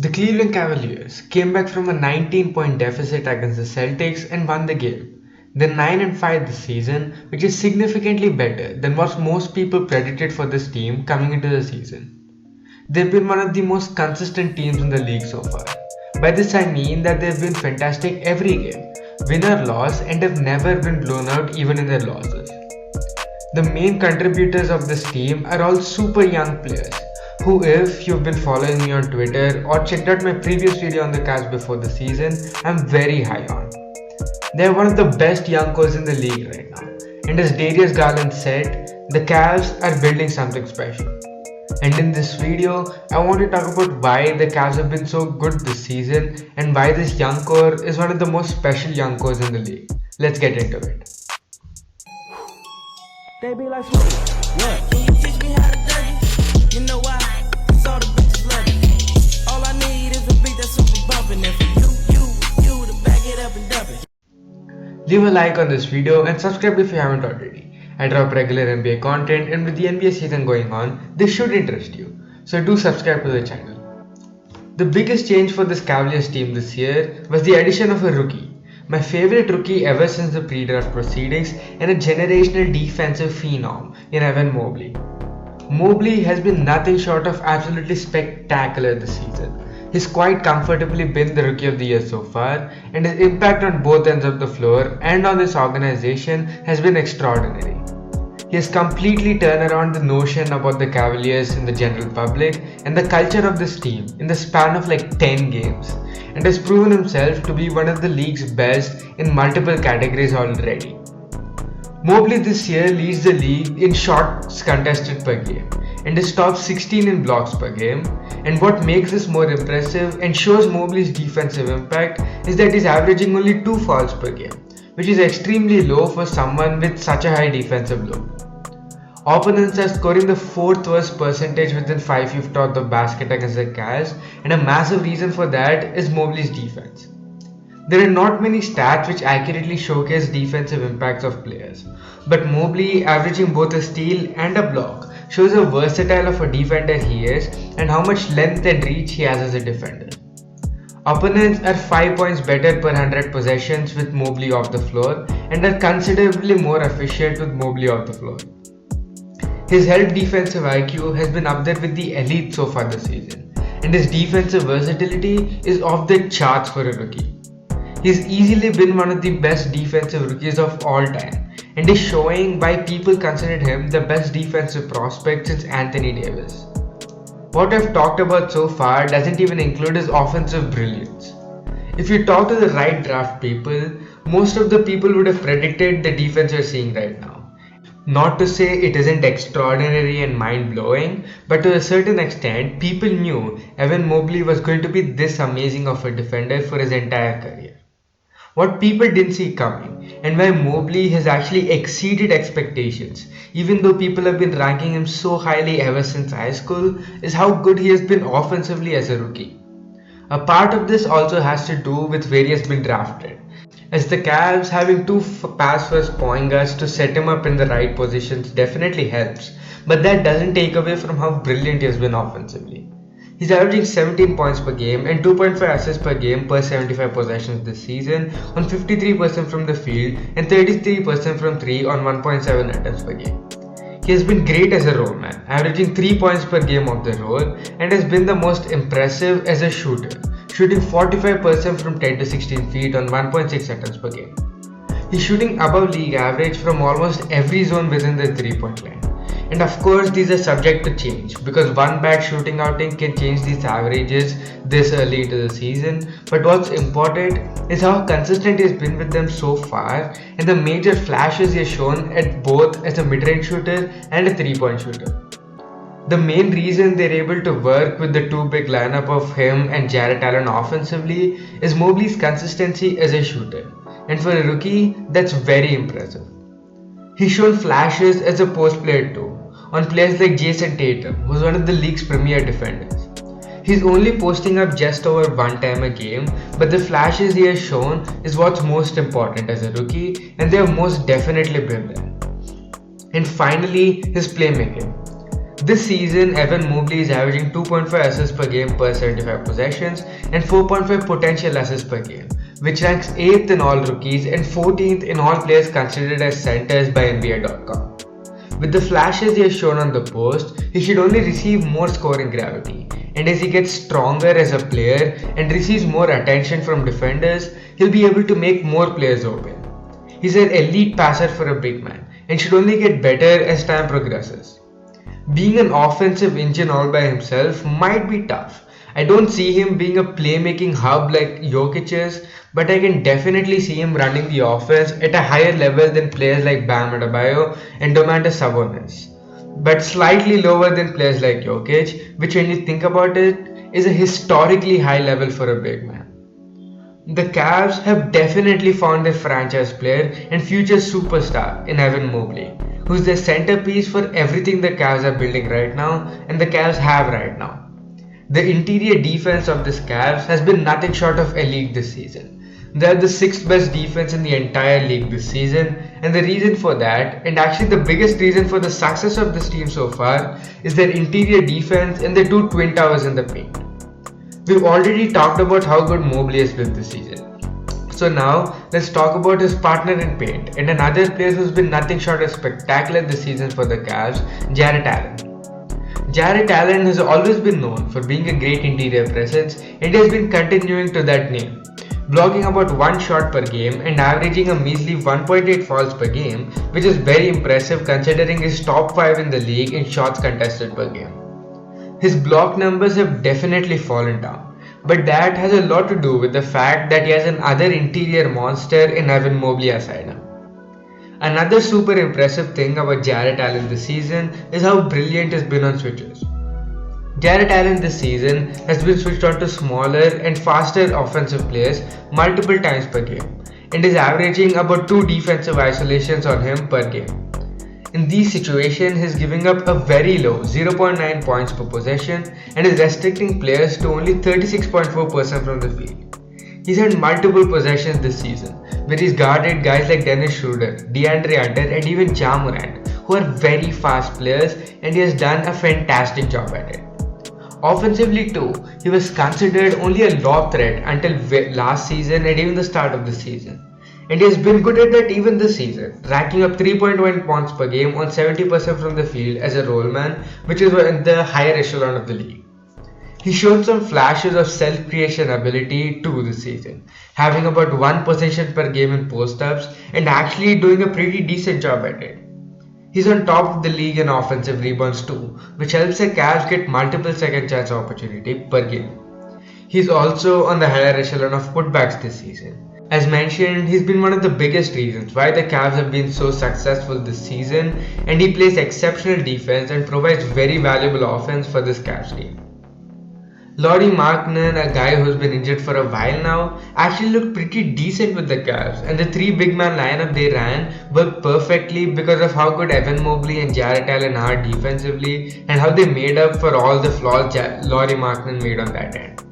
The Cleveland Cavaliers came back from a 19-point deficit against the Celtics and won the game. They're 9-5 this season, which is significantly better than what most people predicted for this team coming into the season. They've been one of the most consistent teams in the league so far. By this I mean that they've been fantastic every game, win or loss, and have never been blown out even in their losses. The main contributors of this team are all super young players who, if you've been following me on Twitter or checked out my previous video on the Cavs before the season, I'm very high on. They're one of the best young cores in the league right now, and as Darius Garland said, the Cavs are building something special. And in this video, I want to talk about why the Cavs have been so good this season and why this young core is one of the most special young cores in the league. Let's get into it. They be like, yeah. Can you teach me how to dirty? You know why? Cause all the bitches love it. All I need is a beat that's super bumpin'. And for you to back it up and dump it. Leave a like on this video and subscribe if you haven't already. I drop regular NBA content, and with the NBA season going on, this should interest you. So do subscribe to the channel. The biggest change for this Cavaliers team this year was the addition of a rookie. My favorite rookie ever since the pre-draft proceedings, and a generational defensive phenom in Evan Mobley. Mobley has been nothing short of absolutely spectacular this season. He's quite comfortably been the rookie of the year so far, and his impact on both ends of the floor and on this organization has been extraordinary. He has completely turned around the notion about the Cavaliers in the general public and the culture of this team in the span of like 10 games, and has proven himself to be one of the league's best in multiple categories already. Mobley this year leads the league in shots contested per game and is top 16 in blocks per game, and what makes this more impressive and shows Mobley's defensive impact is that he's averaging only 2 fouls per game, which is extremely low for someone with such a high defensive load. Opponents are scoring the 4th worst percentage within 5 feet of the basket against the Cavs, and a massive reason for that is Mobley's defense. There are not many stats which accurately showcase defensive impacts of players, but Mobley, averaging both a steal and a block, shows how versatile of a defender he is and how much length and reach he has as a defender. Opponents are 5 points better per 100 possessions with Mobley off the floor and are considerably more efficient with Mobley off the floor. His help defensive IQ has been up there with the elite so far this season, and his defensive versatility is off the charts for a rookie. He's easily been one of the best defensive rookies of all time, and is showing why people considered him the best defensive prospect since Anthony Davis. What I've talked about so far doesn't even include his offensive brilliance. If you talk to the right draft people, most of the people would have predicted the defense you're seeing right now. Not to say it isn't extraordinary and mind-blowing, but to a certain extent, people knew Evan Mobley was going to be this amazing of a defender for his entire career. What people didn't see coming, and why Mobley has actually exceeded expectations, even though people have been ranking him so highly ever since high school, is how good he has been offensively as a rookie. A part of this also has to do with where he has been drafted, as the Cavs having 2 pass-first point guards to set him up in the right positions definitely helps, but that doesn't take away from how brilliant he has been offensively. He's averaging 17 points per game and 2.5 assists per game per 75 possessions this season on 53% from the field and 33% from 3 on 1.7 attempts per game. He has been great as a roll man, averaging 3 points per game off the roll, and has been the most impressive as a shooter, shooting 45% from 10 to 16 feet on 1.6 attempts per game. He's shooting above league average from almost every zone within the 3-point line. And of course, these are subject to change because one bad shooting outing can change these averages this early into the season. But what's important is how consistent he has been with them so far and the major flashes he has shown at both as a mid-range shooter and a 3-point shooter. The main reason they're able to work with the 2 big lineup of him and Jarrett Allen offensively is Mobley's consistency as a shooter, and for a rookie, that's very impressive. He's shown flashes as a post player too, on players like Jason Tatum, who's one of the league's premier defenders. He's only posting up just over 1 time a game, but the flashes he has shown is what's most important as a rookie, and they have most definitely been there. And finally, his playmaking. This season, Evan Mobley is averaging 2.5 assists per game per 75 possessions and 4.5 potential assists per game, which ranks 8th in all rookies and 14th in all players considered as centers by NBA.com. With the flashes he has shown on the post, he should only receive more scoring gravity, and as he gets stronger as a player and receives more attention from defenders, he'll be able to make more players open. He's an elite passer for a big man and should only get better as time progresses. Being an offensive engine all by himself might be tough. I don't see him being a playmaking hub like Jokic is, but I can definitely see him running the offense at a higher level than players like Bam Adebayo and Domantas Sabonis, but slightly lower than players like Jokic, which when you think about it, is a historically high level for a big man. The Cavs have definitely found their franchise player and future superstar in Evan Mobley, who's the centerpiece for everything the Cavs are building right now and the Cavs have right now. The interior defense of this Cavs has been nothing short of elite this season. They are the 6th best defense in the entire league this season, and the reason for that, and actually the biggest reason for the success of this team so far, is their interior defense and their 2 twin towers in the paint. We've already talked about how good Mobley has been this season. So now, let's talk about his partner in paint and another player who's been nothing short of spectacular this season for the Cavs, Jarrett Allen. Jarrett Allen has always been known for being a great interior presence and has been continuing to that name, blocking about 1 shot per game and averaging a measly 1.8 fouls per game, which is very impressive considering he's top 5 in the league in shots contested per game. His block numbers have definitely fallen down, but that has a lot to do with the fact that he has another interior monster in Evan Mobley aside him. Another super impressive thing about Jarrett Allen this season is how brilliant he's been on switches. Jarrett Allen this season has been switched on to smaller and faster offensive players multiple times per game and is averaging about 2 defensive isolations on him per game. In these situations, he's giving up a very low 0.9 points per possession and is restricting players to only 36.4% from the field. He's had multiple possessions this season where he's guarded guys like Dennis Schroeder, DeAndre Hunter and even Ja Morant, who are very fast players, and he has done a fantastic job at it. Offensively too, he was considered only a lob threat until last season and even the start of the season. And he has been good at that even this season, racking up 3.1 points per game on 70% from the field as a roll man, which is in the higher echelon of the league. He showed some flashes of self-creation ability too this season, having about 1 possession per game in post-ups and actually doing a pretty decent job at it. He's on top of the league in offensive rebounds too, which helps the Cavs get multiple second chance opportunity per game. He's also on the higher echelon of putbacks this season. As mentioned, he's been one of the biggest reasons why the Cavs have been so successful this season, and he plays exceptional defense and provides very valuable offense for this Cavs team. Lauri Markkanen, a guy who's been injured for a while now, actually looked pretty decent with the Cavs, and the 3 big man lineup they ran worked perfectly because of how good Evan Mobley and Jarrett Allen are defensively and how they made up for all the flaws Lauri Markkanen made on that end.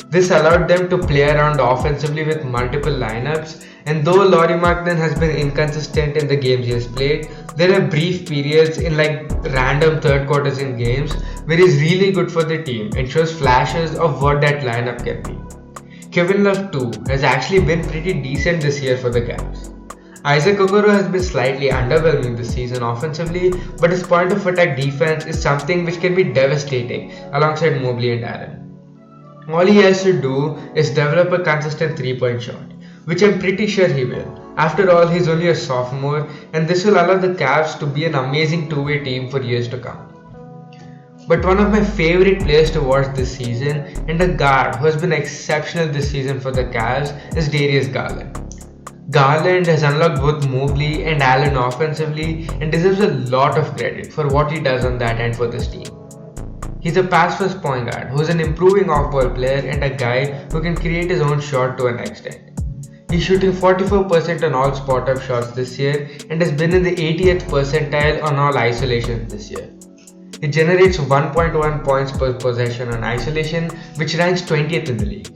This allowed them to play around offensively with multiple lineups, and though Lauri Markkanen has been inconsistent in the games he has played, there are brief periods in like random third quarters in games where he's really good for the team and shows flashes of what that lineup can be. Kevin Love too has actually been pretty decent this year for the Cavs. Isaac Okoro has been slightly underwhelming this season offensively, but his point of attack defense is something which can be devastating alongside Mobley and Allen. All he has to do is develop a consistent 3-point shot, which I'm pretty sure he will. After all, he's only a sophomore, and this will allow the Cavs to be an amazing two-way team for years to come. But one of my favorite players to watch this season, and a guard who has been exceptional this season for the Cavs, is Darius Garland. Garland has unlocked both Mobley and Allen offensively and deserves a lot of credit for what he does on that end for this team. He's a pass-first point guard who's an improving off-ball player and a guy who can create his own shot to an extent. He's shooting 44% on all spot-up shots this year and has been in the 80th percentile on all isolations this year. He generates 1.1 points per possession on isolation, which ranks 20th in the league.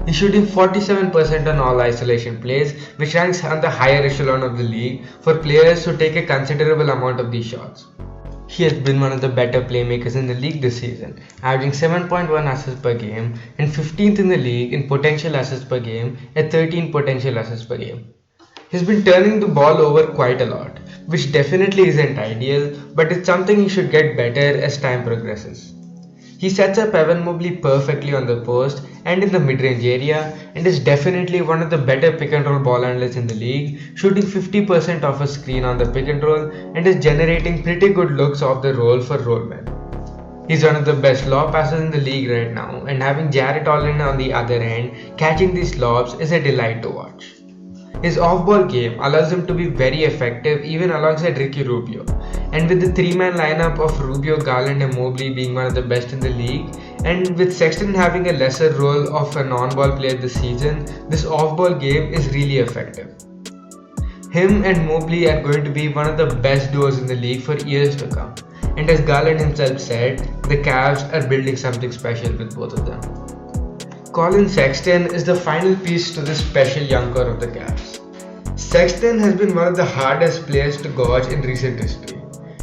He's shooting 47% on all isolation plays, which ranks on the higher echelon of the league for players who take a considerable amount of these shots. He has been one of the better playmakers in the league this season, averaging 7.1 assists per game and 15th in the league in potential assists per game at 13 potential assists per game. He's been turning the ball over quite a lot, which definitely isn't ideal, but it's something he should get better as time progresses. He sets up Evan Mobley perfectly on the post and in the mid-range area and is definitely one of the better pick and roll ball handlers in the league, shooting 50% off a screen on the pick and roll and is generating pretty good looks off the roll for roll men. He's one of the best lob passers in the league right now, and having Jarrett Allen on the other end catching these lobs is a delight to watch. His off-ball game allows him to be very effective even alongside Ricky Rubio, and with the three-man lineup of Rubio, Garland and Mobley being one of the best in the league, and with Sexton having a lesser role of a non-ball player this season, this off-ball game is really effective. Him and Mobley are going to be one of the best duos in the league for years to come, and as Garland himself said, the Cavs are building something special with both of them. Colin Sexton is the final piece to this special young core of the Cavs. Sexton has been one of the hardest players to gauge in recent history.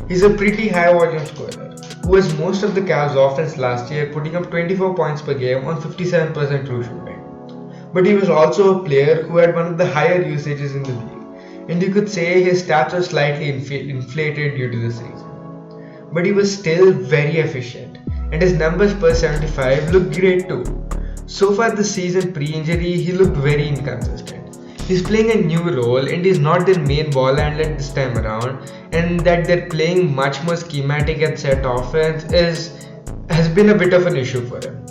He's a pretty high volume scorer, who was most of the Cavs offense last year, putting up 24 points per game on 57% true shooting. But he was also a player who had one of the higher usages in the league, and you could say his stats were slightly inflated due to this reason. But he was still very efficient, and his numbers per 75 looked great too. So far this season pre-injury, he looked very inconsistent. He's playing a new role and he's not their main ball handler this time around, and that they're playing much more schematic and set offense has been a bit of an issue for him.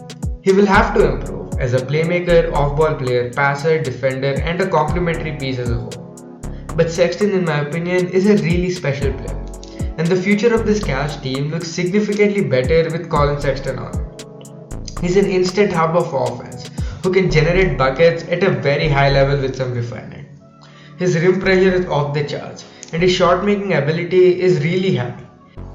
He will have to improve as a playmaker, off-ball player, passer, defender and a complementary piece as a whole. But Sexton, in my opinion, is a really special player, and the future of this Cavs team looks significantly better with Colin Sexton on it. He's an instant hub of offense who can generate buckets at a very high level with some refinement. His rim pressure is off the charts and his shot making ability is really high.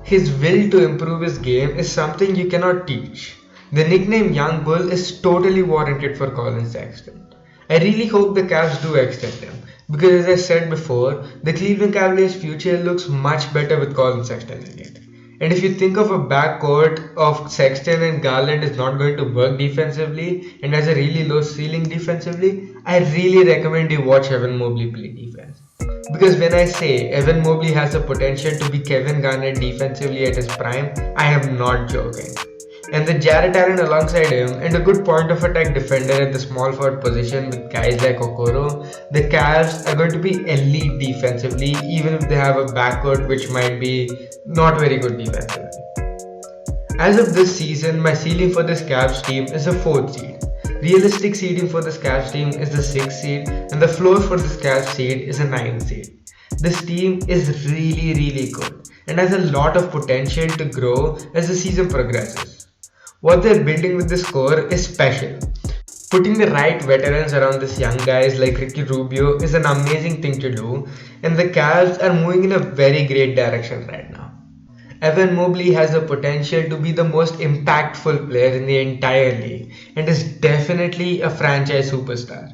His will to improve his game is something you cannot teach. The nickname Young Bull is totally warranted for Colin Sexton. I really hope the Cavs do extend him, because as I said before, the Cleveland Cavaliers' future looks much better with Colin Sexton in it. And if you think of a backcourt of Sexton and Garland is not going to work defensively and has a really low ceiling defensively, I really recommend you watch Evan Mobley play defense. Because when I say Evan Mobley has the potential to be Kevin Garnett defensively at his prime, I am not joking. And with Jarrett Allen alongside him and a good point of attack defender at the small forward position with guys like Okoro, the Cavs are going to be elite defensively even if they have a backcourt which might be not very good defensively. As of this season, my ceiling for this Cavs team is a 4th seed. Realistic seeding for this Cavs team is the 6th seed, and the floor for this Cavs seed is a 9th seed. This team is really good and has a lot of potential to grow as the season progresses. What they're building with this core is special. Putting the right veterans around these young guys like Ricky Rubio is an amazing thing to do, and the Cavs are moving in a very great direction right now. Evan Mobley has the potential to be the most impactful player in the entire league and is definitely a franchise superstar,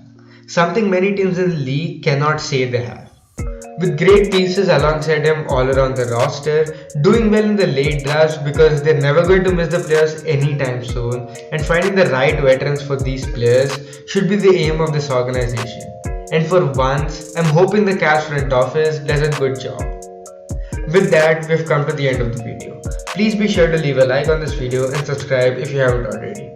something many teams in the league cannot say they have. With great pieces alongside him all around the roster, doing well in the late drafts because they're never going to miss the players anytime soon, and finding the right veterans for these players should be the aim of this organization. And for once, I'm hoping the Cavs front office does a good job. With that, we've come to the end of the video. Please be sure to leave a like on this video and subscribe if you haven't already.